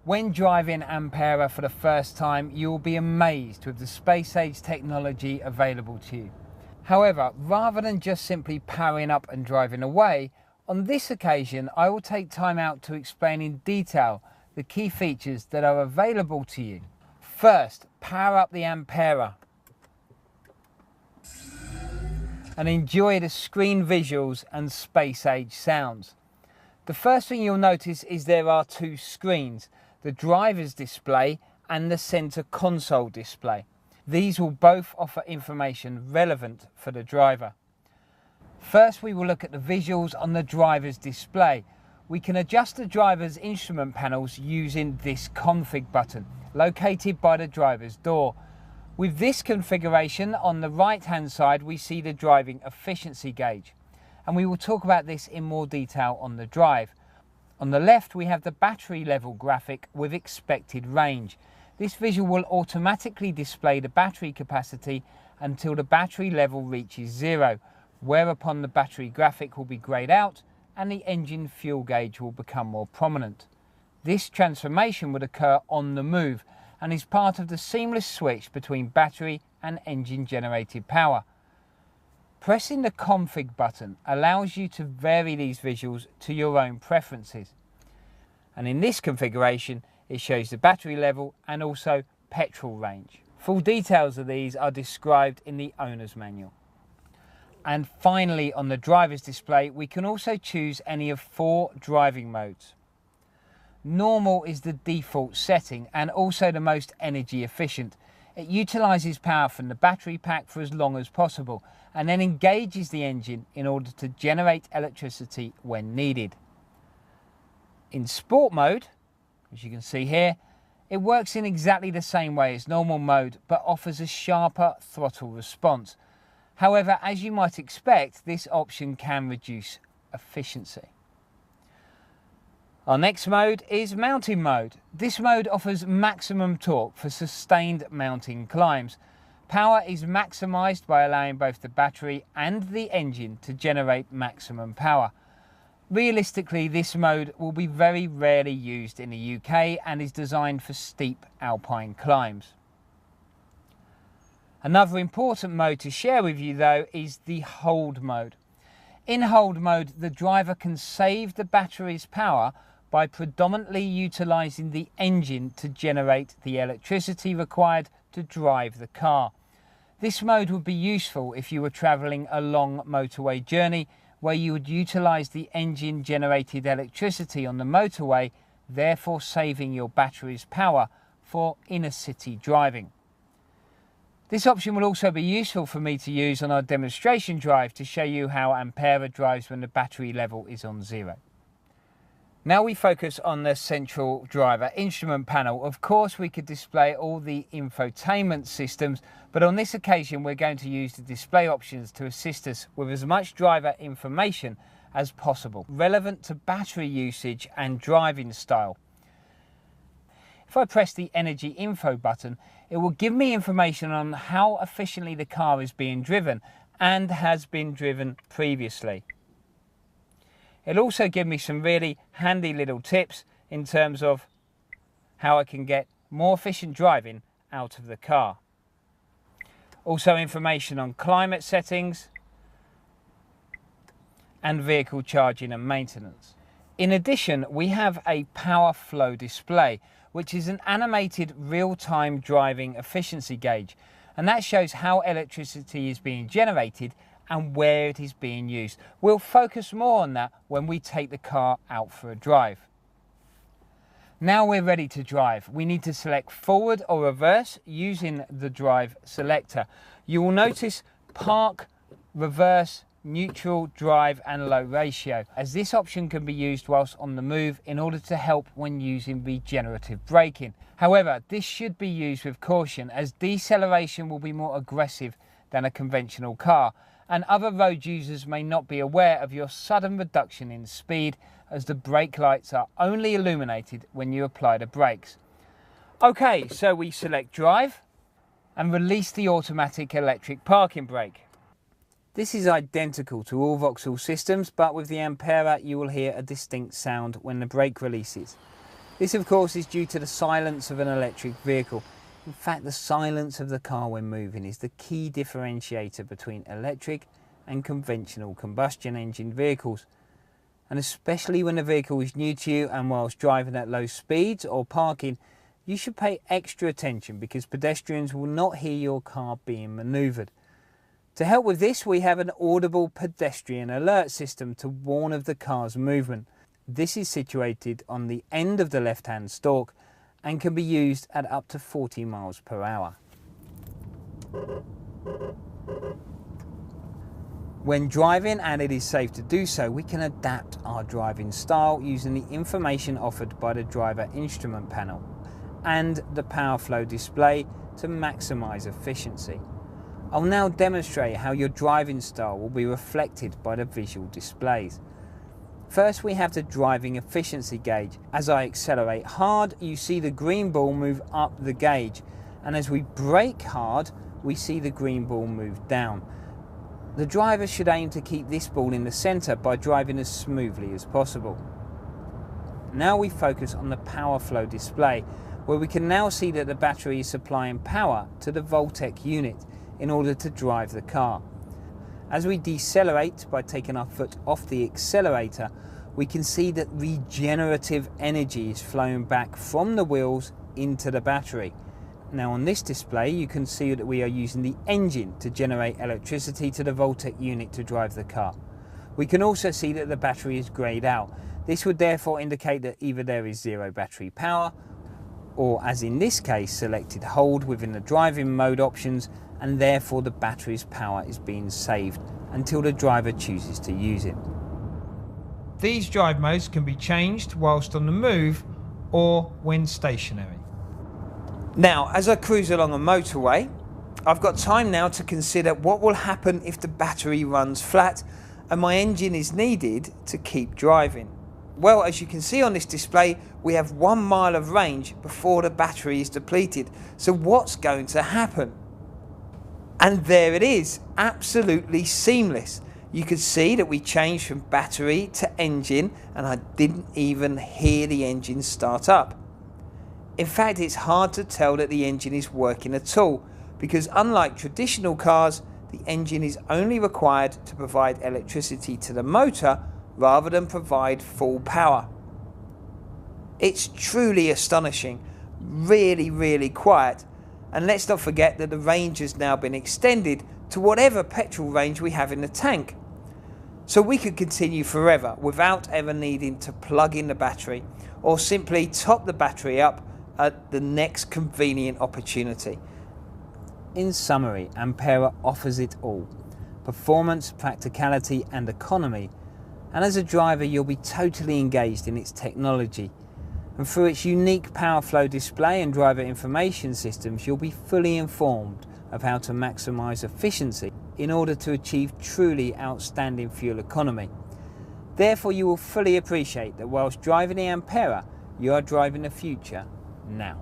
When driving Ampera for the first time, you will be amazed with the space-age technology available to you. However, rather than just simply powering up and driving away, on this occasion I will take time out to explain in detail the key features that are available to you. First, power up the Ampera and enjoy the screen visuals and space-age sounds. The first thing you'll notice is there are two screens, the driver's display and the center console display. These will both offer information relevant for the driver. First, we will look at the visuals on the driver's display. We can adjust the driver's instrument panels using this config button, located by the driver's door. With this configuration, on the right-hand side, we see the driving efficiency gauge, and we will talk about this in more detail on the drive. On the left, we have the battery level graphic with expected range. This visual will automatically display the battery capacity until the battery level reaches 0, whereupon the battery graphic will be greyed out and the engine fuel gauge will become more prominent. This transformation would occur on the move and is part of the seamless switch between battery and engine generated power. Pressing the config button allows you to vary these visuals to your own preferences. And in this configuration, it shows the battery level and also petrol range. Full details of these are described in the owner's manual. And finally, on the driver's display, we can also choose any of 4 driving modes. Normal is the default setting and also the most energy efficient. It utilises power from the battery pack for as long as possible and then engages the engine in order to generate electricity when needed. In sport mode, as you can see here, it works in exactly the same way as normal mode but offers a sharper throttle response. However, as you might expect, this option can reduce efficiency. Our next mode is mounting mode. This mode offers maximum torque for sustained mounting climbs. Power is maximised by allowing both the battery and the engine to generate maximum power. Realistically, this mode will be very rarely used in the UK and is designed for steep alpine climbs. Another important mode to share with you though is the hold mode. In hold mode, the driver can save the battery's power by predominantly utilising the engine to generate the electricity required to drive the car. This mode would be useful if you were travelling a long motorway journey where you would utilise the engine generated electricity on the motorway, therefore saving your battery's power for inner city driving. This option will also be useful for me to use on our demonstration drive to show you how Ampera drives when the battery level is on 0. Now we focus on the central driver instrument panel. Of course, we could display all the infotainment systems, but on this occasion we're going to use the display options to assist us with as much driver information as possible, relevant to battery usage and driving style. If I press the energy info button, it will give me information on how efficiently the car is being driven and has been driven previously. It'll also give me some really handy little tips in terms of how I can get more efficient driving out of the car. Also information on climate settings and vehicle charging and maintenance. In addition, we have a power flow display, which is an animated real-time driving efficiency gauge, and that shows how electricity is being generated and where it is being used. We'll focus more on that when we take the car out for a drive. Now we're ready to drive. We need to select forward or reverse using the drive selector. You will notice park, reverse, neutral, drive and low ratio, as this option can be used whilst on the move in order to help when using regenerative braking. However, this should be used with caution as deceleration will be more aggressive than a conventional car, and other road users may not be aware of your sudden reduction in speed as the brake lights are only illuminated when you apply the brakes. Okay, so we select drive and release the automatic electric parking brake. This is identical to all Vauxhall systems, but with the Ampera you will hear a distinct sound when the brake releases. This of course is due to the silence of an electric vehicle. In fact, the silence of the car when moving is the key differentiator between electric and conventional combustion engine vehicles. And especially when the vehicle is new to you and whilst driving at low speeds or parking, you should pay extra attention because pedestrians will not hear your car being manoeuvred. To help with this, we have an audible pedestrian alert system to warn of the car's movement. This is situated on the end of the left-hand stalk and can be used at up to 40 miles per hour. When driving, and it is safe to do so, we can adapt our driving style using the information offered by the driver instrument panel and the power flow display to maximise efficiency. I'll now demonstrate how your driving style will be reflected by the visual displays. First, we have the driving efficiency gauge. As I accelerate hard, you see the green ball move up the gauge, and as we brake hard, we see the green ball move down. The driver should aim to keep this ball in the centre by driving as smoothly as possible. Now we focus on the power flow display, where we can now see that the battery is supplying power to the Voltec unit in order to drive the car. As we decelerate by taking our foot off the accelerator, we can see that regenerative energy is flowing back from the wheels into the battery. Now on this display you can see that we are using the engine to generate electricity to the Voltec unit to drive the car. We can also see that the battery is greyed out. This would therefore indicate that either there is zero battery power, or as in this case selected hold within the driving mode options, and therefore the battery's power is being saved until the driver chooses to use it. These drive modes can be changed whilst on the move or when stationary. Now, as I cruise along a motorway, I've got time now to consider what will happen if the battery runs flat and my engine is needed to keep driving. Well, as you can see on this display, we have 1 mile of range before the battery is depleted. So what's going to happen? And there it is, absolutely seamless. You could see that we changed from battery to engine and I didn't even hear the engine start up. In fact, it's hard to tell that the engine is working at all because unlike traditional cars, the engine is only required to provide electricity to the motor rather than provide full power. It's truly astonishing, really quiet. And let's not forget that the range has now been extended to whatever petrol range we have in the tank. So we could continue forever without ever needing to plug in the battery or simply top the battery up at the next convenient opportunity. In summary, Ampera offers it all: performance, practicality and economy. And as a driver you'll be totally engaged in its technology. And through its unique power flow display and driver information systems, you'll be fully informed of how to maximise efficiency in order to achieve truly outstanding fuel economy. Therefore, you will fully appreciate that whilst driving the Ampera, you are driving the future now.